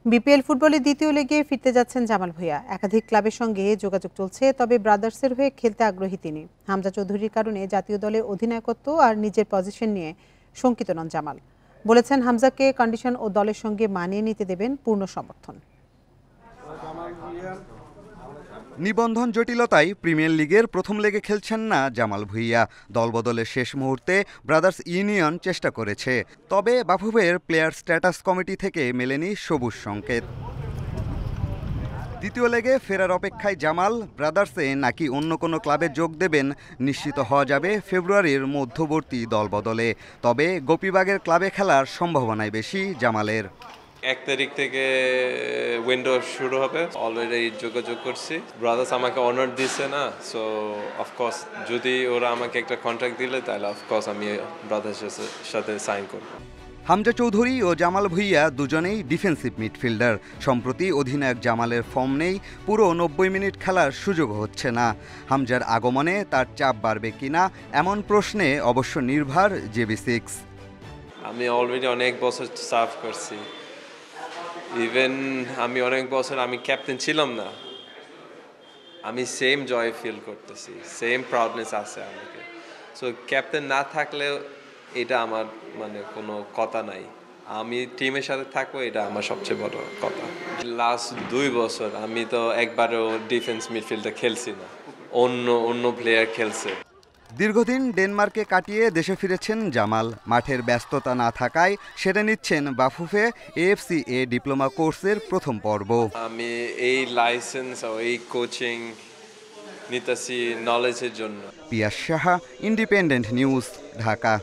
BPL ফুটবলের দ্বিতীয় লেগে ফিরতে যাচ্ছেন জামাল ভুঁইয়া। একাধিক ক্লাবের সঙ্গে যোগাযোগ চলছে, তবে ব্রাদার্সের হয়ে খেলতে আগ্রহী তিনি। হামজা চৌধুরীর কারণে জাতীয় দলে অধিনায়কত্ব আর নিজের পজিশন নিয়ে শঙ্কিত নন জামাল। বলেছেন হামজাকে কন্ডিশন ও দলের সঙ্গে মানিয়ে নিতে দেবেন পূর্ণ সমর্থন। নিবন্ধন জটিলতায় প্রিমিয়ার লিগের প্রথম লেগে খেলছেন না জামাল ভুঁইয়া। দলবদলের শেষ মুহূর্তে ব্রাদার্স ইউনিয়ন চেষ্টা করেছে, তবে বাফুফের প্লেয়ার স্ট্যাটাস কমিটি থেকে মেলেনি সবুজ সংকেত। দ্বিতীয় লেগে ফেরার অপেক্ষায় জামাল। ব্রাদার্সে নাকি অন্য কোনো ক্লাবে যোগ দেবেন নিশ্চিত হওয়া যাবে ফেব্রুয়ারির মধ্যবর্তী দলবদলে। তবে গোপীবাগের ক্লাবে খেলার সম্ভাবনাই বেশি জামালের। 1 তারিখ থেকে উইন্ডো শুরু হবে, অলরেডি যোগাযোগ করছি। ব্রাদার্স আমাকে অনার দিছে না, সো অফকোর্স যদি ওরা আমাকে একটা কন্ট্রাক্ট দিলে তাহলে অফকোর্স আমি ব্রাদার্সের সাথে সাইন করব। হামজা চৌধুরী ও জামাল ভুঁইয়া দুজনেই ডিফেন্সিভ মিডফিল্ডার। সম্প্রতি অধিনায়ক জামালের ফর্ম নেই, পুরো 90 মিনিট খেলার সুযোগ হচ্ছে না। হামজার আগমনে তার চাপ বাড়বে কিনা এমন প্রশ্নে অবশ্য নির্ভর JB6। আমি অলরেডি অনেক বছর সার্ভ করছি, ইভেন আমি অনেক বছর আমি ক্যাপ্টেন ছিলাম না, আমি সেম জয় ফিল করতেছি, সেম প্রাউডনেস আছে আমাকে। সো ক্যাপ্টেন না থাকলেও এটা আমার মানে কোনো কথা নাই, আমি টিমের সাথে থাকবো, এটা আমার সবচেয়ে বড় কথা। লাস্ট 2 বছর আমি তো একবারও ডিফেন্স মিডফিল্ডে খেলছি না, অন্য প্লেয়ার খেলছে। দীর্ঘদিন ডেনমার্কে কাটিয়ে দেশে ফিরেছেন জামাল। মাঠের ব্যস্ততা না থাকায় সেরে নিচ্ছেন বাফুফে AFC-A ডিপ্লোমা কোর্সের প্রথম পর্ব। আমি এই লাইসেন্স ও এই কোচিং নিতেছি নলেজের জন্য। পিয়াস সাহা, ইন্ডিপেন্ডেন্ট নিউজ, ঢাকা।